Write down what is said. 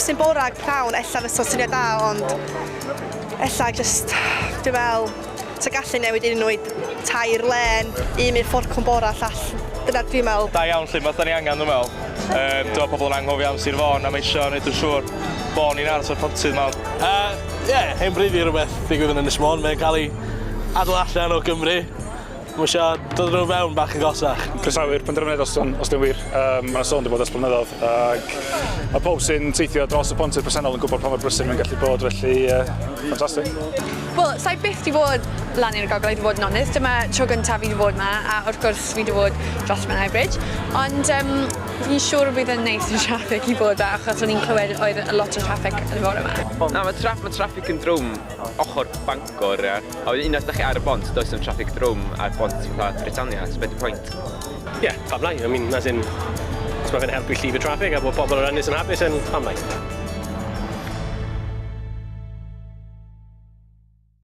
sy'n bora llawn, ella fysa syniad da, ond ella just, dwi'n meddwl, ta gallu newid unrhyw tair len, un mynd ffordd Cwmbora llall. Dyna dwi'n meddwl. Da iawn lle, mae ni angen, dwi'n meddwl. Dwi'n pobl yn anghofio am Sir Fôn a mae eisiau gwneud yn siŵr bod ni'n aros o'r pontydd mawr. Hen bryddi rhywbeth ddigwydd yn Ynys Môn. Mae'n cael ei adl allan o Gymru. Mae eisiau dod nhw fewn bach yn gosach. Croesawu'r penderfyniad os dwi'n wir. Mae'n sôn wedi bod ers blynyddoedd. Mae pob sy'n teithio dros y pontydd presennol yn gwybod pa mor brysur mae'n gallu bod, felly ffantastig. Wel, sa'i byth wedi bod lan i'r gogledd i fod yn onest. Dyma tro gyntaf fi wedi bod yma, a wrth gwrs fi wedi bod dros Menai Bridge. Ond fi'n siŵr bydd yn neis i'r traffig i bod da, achos o'n i'n clywed oedd a lot o traffig yn y bore yma. Na, mae traffig yn drwm ochr Bangor, ia. A unwaith ydych chi ar y bont, does dim traffig drwm ar bont fatha Britannia, so beth yw'r pwynt? Pam lai. I mean, as in, os mae fe'n helpu llif y traffig a bod pobl yn ynys yn hapus, yn pam lai.